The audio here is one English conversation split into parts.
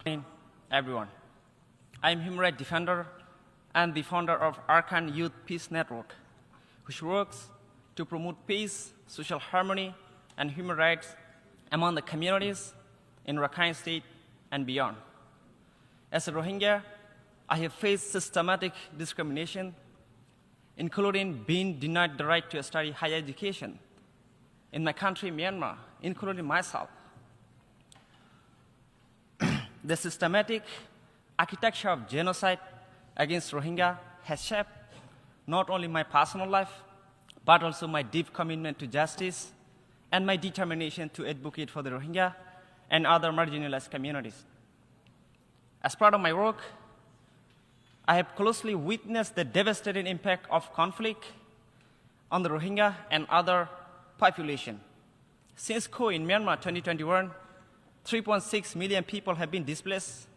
Morning, everyone. I am human rights defender and the founder of Arkan Youth Peace Network, which works to promote peace, social harmony, and human rights among the communities in Rakhine State and beyond. As a Rohingya, I have faced systematic discrimination, including being denied the right to study higher education in my country, Myanmar, including myself. The systematic architecture of genocide against Rohingya has shaped not only my personal life, but also my deep commitment to justice and my determination to advocate for the Rohingya and other marginalized communities. As part of my work, I have closely witnessed the devastating impact of conflict on the Rohingya and other population. Since coup in Myanmar 2021, 3.6 million people have been displaced,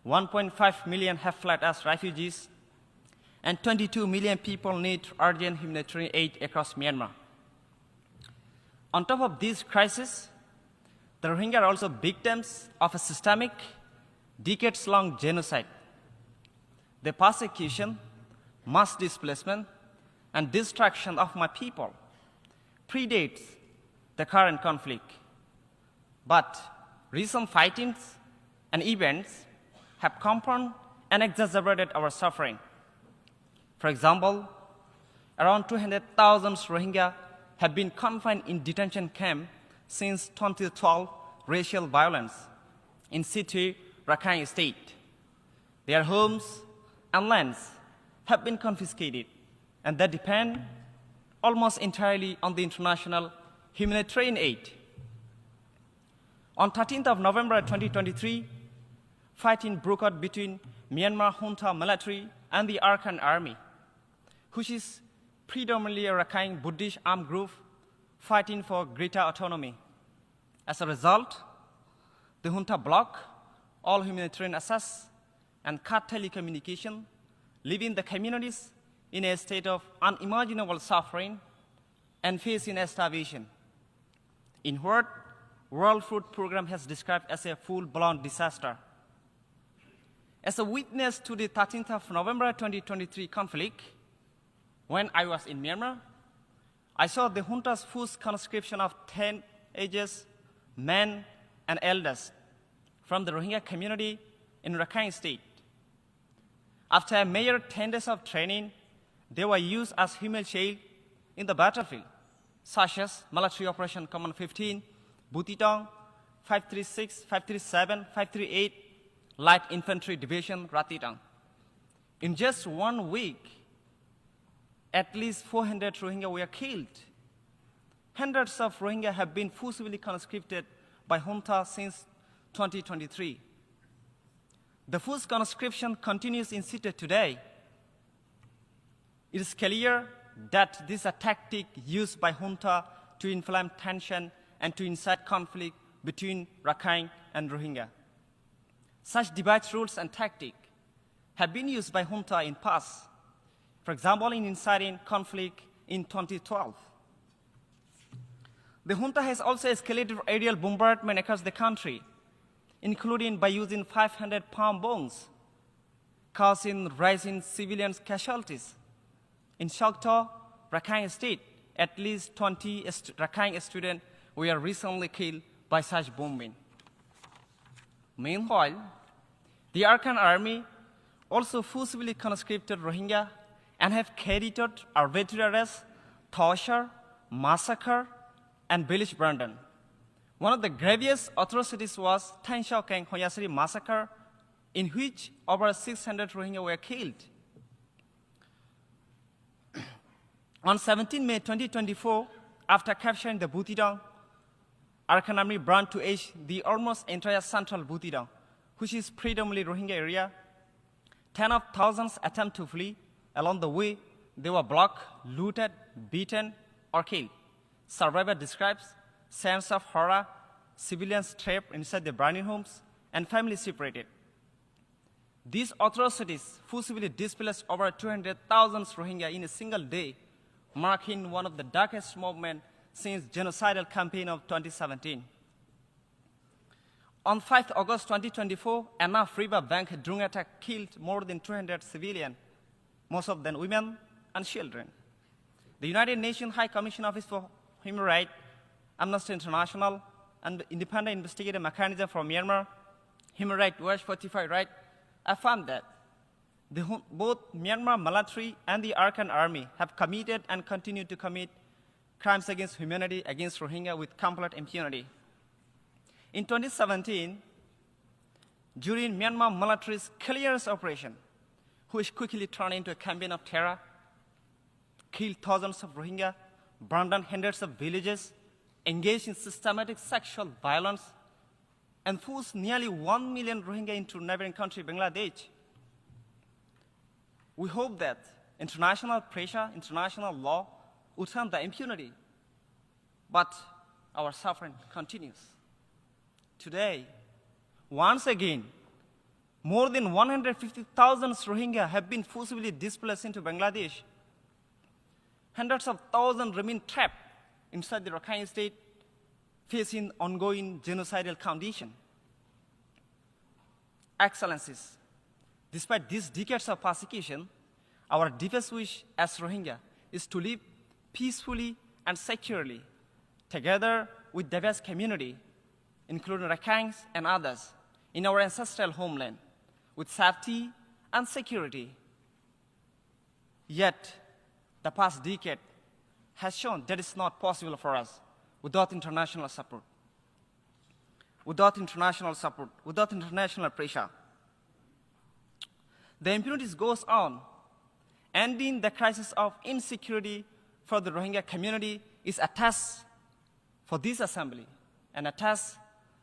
1.5 million have fled as refugees, and 22 million people need urgent humanitarian aid across Myanmar. On top of these crises, the Rohingya are also victims of a systemic, decades-long genocide. The persecution, mass displacement, and destruction of my people predates the current conflict. But recent fightings and events have compounded and exacerbated our suffering. For example, around 200,000 Rohingya have been confined in detention camps since 2012 racial violence in situ Rakhine State. Their homes and lands have been confiscated, and they depend almost entirely on the international humanitarian aid. On 13th of November 2023, fighting broke out between Myanmar junta military and the Arkan army, which is predominantly a Rakhine Buddhist armed group fighting for greater autonomy. As a result, the junta blocked all humanitarian access and cut telecommunication, leaving the communities in a state of unimaginable suffering and facing starvation. In what World Food Programme has described as a full-blown disaster. As a witness to the 13th of November 2023 conflict, when I was in Myanmar, I saw the junta's forced conscription of 10 ages, men and elders from the Rohingya community in Rakhine State. After a mere 10 days of training, they were used as human shield in the battlefield, such as Military Operation Command 15, Butitong, 536, 537, 538, Light Infantry Division, Ratitang. In just 1 week, at least 400 Rohingya were killed. Hundreds of Rohingya have been forcibly conscripted by junta since 2023. The forced conscription continues in situ today. It is clear that this is a tactic used by junta to inflame tension and to incite conflict between Rakhine and Rohingya. Such divide rules and tactics have been used by junta in past, for example, in inciting conflict in 2012. The junta has also escalated aerial bombardment across the country, including by using 500-pound bombs, causing rising civilian casualties. In Shokto, Rakhine State, at least 20 Rakhine students were recently killed by such bombing. Meanwhile, the Arkan army also forcibly conscripted Rohingya and have carried out arbitrary arrests, torture, massacre, and village burden. One of the gravest atrocities was Than Shau Keng Hoyasari massacre, in which over 600 Rohingya were killed. On 17 May 2024, after capturing the Butitong, Arkan army burned to ash the almost entire central Butitong, which is predominantly Rohingya area. 10 of thousands attempt to flee. Along the way, they were blocked, looted, beaten, or killed. Survivor describes sense of horror, civilians trapped inside their burning homes, and families separated. These atrocities forcibly displaced over 200,000 Rohingya in a single day, marking one of the darkest movements since genocidal campaign of 2017. On 5 August 2024, Anna River bank drone attack killed more than 200 civilians, most of them women and children. The United Nations High Commission Office for Human Rights, Amnesty International, and the Independent Investigative Mechanism for Myanmar, Human Rights Watch 45 Right, affirmed that both Myanmar military and the Arakan army have committed and continue to commit crimes against humanity against Rohingya with complete impunity. In 2017, during Myanmar military's clearance operation, which quickly turned into a campaign of terror, killed thousands of Rohingya, burned down hundreds of villages, engaged in systematic sexual violence, and forced nearly 1 million Rohingya into neighboring country, Bangladesh. We hope that international pressure, international law would end the impunity, but our suffering continues. Today, once again, more than 150,000 Rohingya have been forcibly displaced into Bangladesh. Hundreds of thousands remain trapped inside the Rakhine state, facing ongoing genocidal conditions. Excellencies, despite these decades of persecution, our deepest wish as Rohingya is to live peacefully and securely, together with diverse community, including Rakhines and others, in our ancestral homeland, with safety and security. Yet, the past decade has shown that it's not possible for us without international support, without international pressure. The impunity goes on. Ending the crisis of insecurity for the Rohingya community is a task for this assembly and a task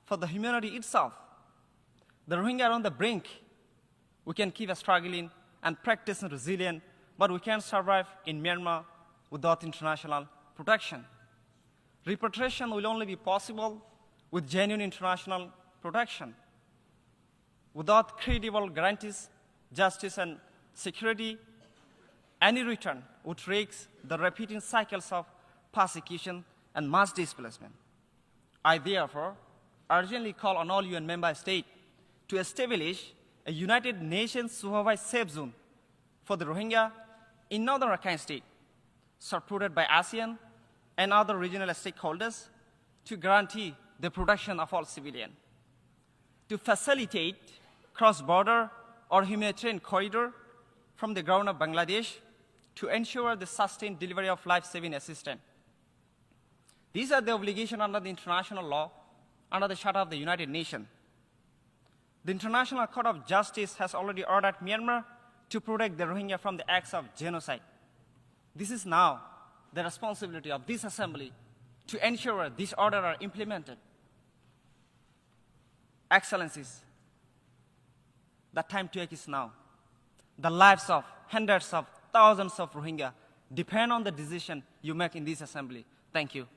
for the humanity itself. The Rohingya are on the brink. We can keep struggling and practicing resilience, but we can't survive in Myanmar without international protection. Repatriation will only be possible with genuine international protection. Without credible guarantees, justice, and security, any return would risk the repeating cycles of persecution and mass displacement. I therefore urgently call on all UN member states to establish a United Nations supervised safe zone for the Rohingya in northern Rakhine State, supported by ASEAN and other regional stakeholders to guarantee the protection of all civilians. To facilitate cross-border or humanitarian corridor from the ground of Bangladesh to ensure the sustained delivery of life-saving assistance. These are the obligations under the international law, under the Charter of the United Nations. The International Court of Justice has already ordered Myanmar to protect the Rohingya from the acts of genocide. This is now the responsibility of this assembly to ensure these orders are implemented. Excellencies, the time to act is now. The lives of hundreds of thousands of Rohingya depend on the decision you make in this assembly. Thank you.